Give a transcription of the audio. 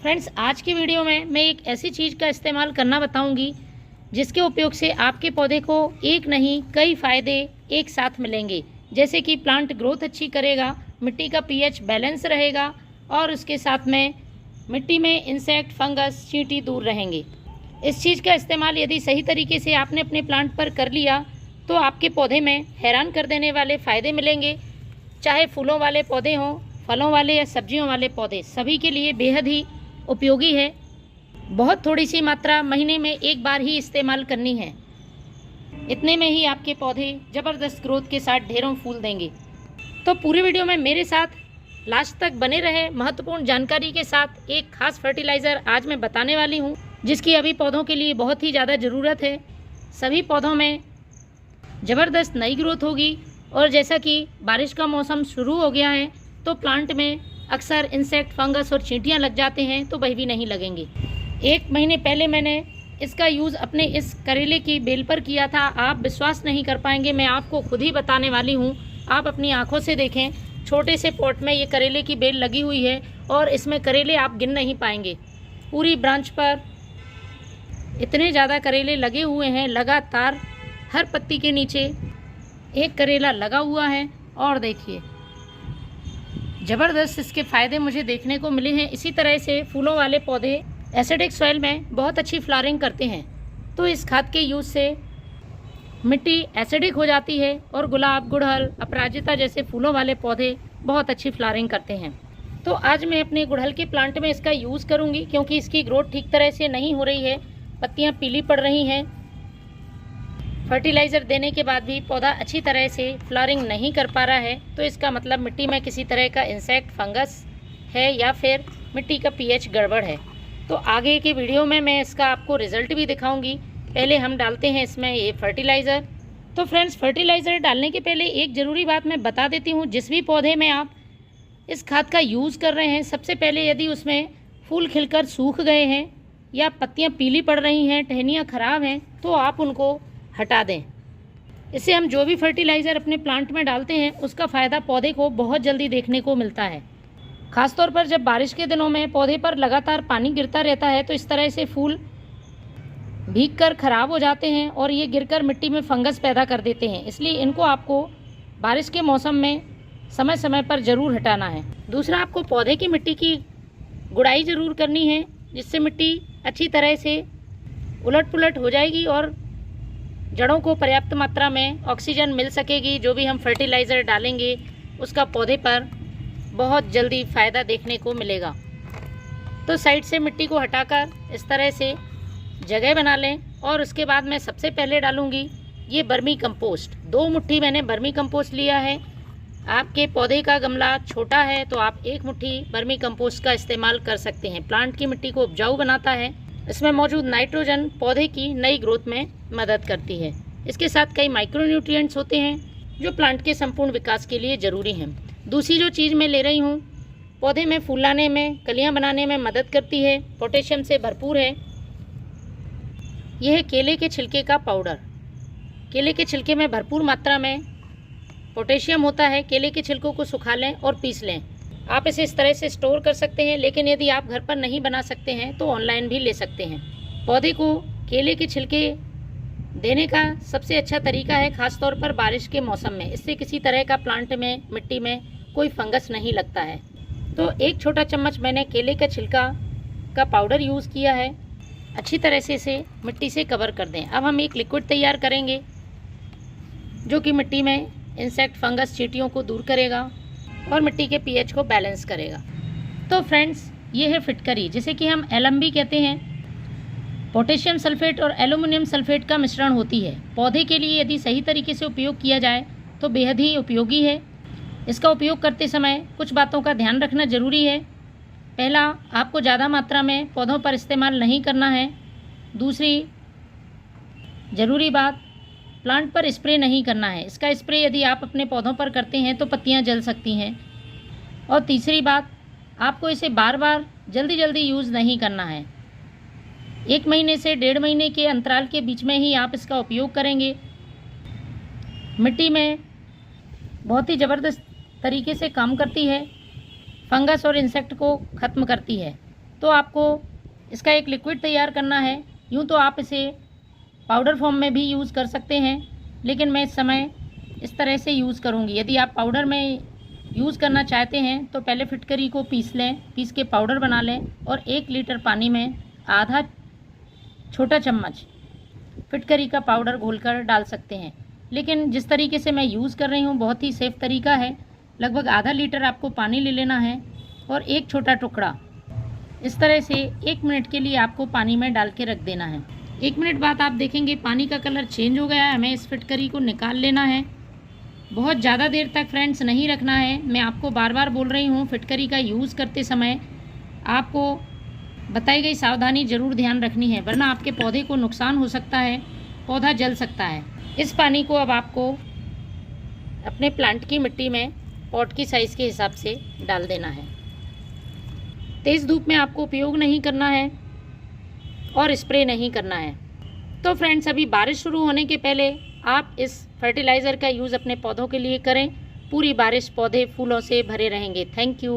Friends, आज की video में मैं एक ऐसी चीज़ का इस्तेमाल करना बताऊंगी जिसके उपयोग से आपके पौधे को एक नहीं कई फ़ायदे एक साथ मिलेंगे। जैसे कि प्लांट ग्रोथ अच्छी करेगा, मिट्टी का पीएच बैलेंस रहेगा और उसके साथ में मिट्टी में इंसेक्ट, फंगस, चींटी दूर रहेंगे। इस चीज़ का इस्तेमाल यदि सही तरीके से आपने अपने प्लांट पर कर लिया तो आपके पौधे में हैरान कर देने वाले फ़ायदे मिलेंगे। चाहे फूलों वाले पौधे हों, फलों वाले या सब्जियों वाले पौधे, सभी के लिए बेहद ही उपयोगी है। बहुत थोड़ी सी मात्रा महीने में एक बार ही इस्तेमाल करनी है। इतने में ही आपके पौधे ज़बरदस्त ग्रोथ के साथ ढेरों फूल देंगे। तो पूरी वीडियो में मेरे साथ लास्ट तक बने रहे। महत्वपूर्ण जानकारी के साथ एक खास फर्टिलाइज़र आज मैं बताने वाली हूँ जिसकी अभी पौधों के लिए बहुत ही ज़्यादा ज़रूरत है। सभी पौधों में ज़बरदस्त नई ग्रोथ होगी और जैसा कि बारिश का मौसम शुरू हो गया है तो प्लांट में अक्सर इंसेक्ट, फंगस और चींटियां लग जाते हैं, तो वह भी नहीं लगेंगे। एक महीने पहले मैंने इसका यूज़ अपने इस करेले की बेल पर किया था। आप विश्वास नहीं कर पाएंगे, मैं आपको खुद ही बताने वाली हूँ। आप अपनी आंखों से देखें, छोटे से पॉट में ये करेले की बेल लगी हुई है और इसमें करेले आप गिन नहीं पाएंगे। पूरी ब्रांच पर इतने ज़्यादा करेले लगे हुए हैं, लगातार हर पत्ती के नीचे एक करेला लगा हुआ है। और देखिए, ज़बरदस्त इसके फ़ायदे मुझे देखने को मिले हैं। इसी तरह से फूलों वाले पौधे एसिडिक सॉइल में बहुत अच्छी फ्लावरिंग करते हैं, तो इस खाद के यूज़ से मिट्टी एसिडिक हो जाती है और गुलाब, गुड़हल, अपराजिता जैसे फूलों वाले पौधे बहुत अच्छी फ्लावरिंग करते हैं। तो आज मैं अपने गुड़हल के प्लांट में इसका यूज़ करूँगी क्योंकि इसकी ग्रोथ ठीक तरह से नहीं हो रही है, पत्तियाँ पीली पड़ रही हैं। फर्टिलाइज़र देने के बाद भी पौधा अच्छी तरह से फ्लावरिंग नहीं कर पा रहा है, तो इसका मतलब मिट्टी में किसी तरह का इंसेक्ट, फंगस है या फिर मिट्टी का पीएच गड़बड़ है। तो आगे की वीडियो में मैं इसका आपको रिज़ल्ट भी दिखाऊंगी। पहले हम डालते हैं इसमें ये फर्टिलाइज़र। तो फ्रेंड्स, फर्टिलाइज़र डालने के पहले एक ज़रूरी बात मैं बता देती हूँ। जिस भी पौधे में आप इस खाद का यूज़ कर रहे हैं, सबसे पहले यदि उसमें फूल खिलकर सूख गए हैं या पत्तियाँ पीली पड़ रही हैं, टहनियाँ ख़राब हैं, तो आप उनको हटा दें। इससे हम जो भी फर्टिलाइज़र अपने प्लांट में डालते हैं उसका फ़ायदा पौधे को बहुत जल्दी देखने को मिलता है। ख़ासतौर पर जब बारिश के दिनों में पौधे पर लगातार पानी गिरता रहता है तो इस तरह से फूल भीगकर ख़राब हो जाते हैं और ये गिरकर मिट्टी में फंगस पैदा कर देते हैं। इसलिए इनको आपको बारिश के मौसम में समय समय पर ज़रूर हटाना है। दूसरा, आपको पौधे की मिट्टी की गुड़ाई ज़रूर करनी है, जिससे मिट्टी अच्छी तरह से उलट पुलट हो जाएगी और जड़ों को पर्याप्त मात्रा में ऑक्सीजन मिल सकेगी। जो भी हम फर्टिलाइज़र डालेंगे उसका पौधे पर बहुत जल्दी फ़ायदा देखने को मिलेगा। तो साइड से मिट्टी को हटाकर इस तरह से जगह बना लें और उसके बाद मैं सबसे पहले डालूँगी ये बर्मी कंपोस्ट। 2 मुट्ठी मैंने बर्मी कंपोस्ट लिया है। आपके पौधे का गमला छोटा है तो आप 1 मुट्ठी बर्मी कंपोस्ट का इस्तेमाल कर सकते हैं। प्लांट की मिट्टी को उपजाऊ बनाता है। इसमें मौजूद नाइट्रोजन पौधे की नई ग्रोथ में मदद करती है। इसके साथ कई माइक्रोन्यूट्रिएंट्स होते हैं जो प्लांट के संपूर्ण विकास के लिए ज़रूरी हैं। दूसरी जो चीज़ मैं ले रही हूँ, पौधे में फूल लाने में, कलियाँ बनाने में मदद करती है, पोटेशियम से भरपूर है। यह है केले के छिलके का पाउडर। केले के छिलके में भरपूर मात्रा में पोटेशियम होता है। केले के छिलकों को सुखा लें और पीस लें। आप इसे इस तरह से स्टोर कर सकते हैं, लेकिन यदि आप घर पर नहीं बना सकते हैं तो ऑनलाइन भी ले सकते हैं। पौधे को केले के छिलके देने का सबसे अच्छा तरीका है, ख़ास तौर पर बारिश के मौसम में। इससे किसी तरह का प्लांट में, मिट्टी में कोई फंगस नहीं लगता है। तो 1 छोटा चम्मच मैंने केले का छिलका का पाउडर यूज़ किया है। अच्छी तरह से इसे मिट्टी से कवर कर दें। अब हम एक लिक्विड तैयार करेंगे जो कि मिट्टी में इंसेक्ट, फंगस, चींटियों को दूर करेगा और मिट्टी के पीएच को बैलेंस करेगा। तो फ्रेंड्स, ये है फिटकरी, जिसे कि हम एलएम भी कहते हैं। पोटेशियम सल्फेट और एल्युमिनियम सल्फेट का मिश्रण होती है। पौधे के लिए यदि सही तरीके से उपयोग किया जाए तो बेहद ही उपयोगी है। इसका उपयोग करते समय कुछ बातों का ध्यान रखना ज़रूरी है। पहला, आपको ज़्यादा मात्रा में पौधों पर इस्तेमाल नहीं करना है। दूसरी ज़रूरी बात, प्लांट पर स्प्रे नहीं करना है। इसका स्प्रे यदि आप अपने पौधों पर करते हैं तो पत्तियां जल सकती हैं। और तीसरी बात, आपको इसे बार बार जल्दी यूज़ नहीं करना है। 1 महीने से 1.5 महीने के अंतराल के बीच में ही आप इसका उपयोग करेंगे। मिट्टी में बहुत ही ज़बरदस्त तरीके से काम करती है, फंगस और इंसेक्ट को ख़त्म करती है। तो आपको इसका एक लिक्विड तैयार करना है। यूँ तो आप इसे पाउडर फॉर्म में भी यूज़ कर सकते हैं, लेकिन मैं इस समय इस तरह से यूज़ करूँगी। यदि आप पाउडर में यूज़ करना चाहते हैं तो पहले फिटकरी को पीस लें, पीस के पाउडर बना लें और 1 लीटर पानी में आधा छोटा चम्मच फिटकरी का पाउडर घोलकर डाल सकते हैं। लेकिन जिस तरीके से मैं यूज़ कर रही हूँ बहुत ही सेफ़ तरीका है। लगभग आधा लीटर आपको पानी ले लेना है और एक छोटा टुकड़ा इस तरह से 1 मिनट के लिए आपको पानी में डाल के रख देना है। 1 मिनट बाद आप देखेंगे पानी का कलर चेंज हो गया है। हमें इस फिटकरी को निकाल लेना है। बहुत ज़्यादा देर तक फ्रेंड्स नहीं रखना है। मैं आपको बार बार बोल रही हूँ, फिटकरी का यूज़ करते समय आपको बताई गई सावधानी ज़रूर ध्यान रखनी है, वरना आपके पौधे को नुकसान हो सकता है, पौधा जल सकता है। इस पानी को अब आपको अपने प्लांट की मिट्टी में पॉट की साइज़ के हिसाब से डाल देना है। तेज़ धूप में आपको उपयोग नहीं करना है और स्प्रे नहीं करना है। तो फ्रेंड्स, अभी बारिश शुरू होने के पहले आप इस फर्टिलाइज़र का यूज़ अपने पौधों के लिए करें। पूरी बारिश पौधे फूलों से भरे रहेंगे। Thank you.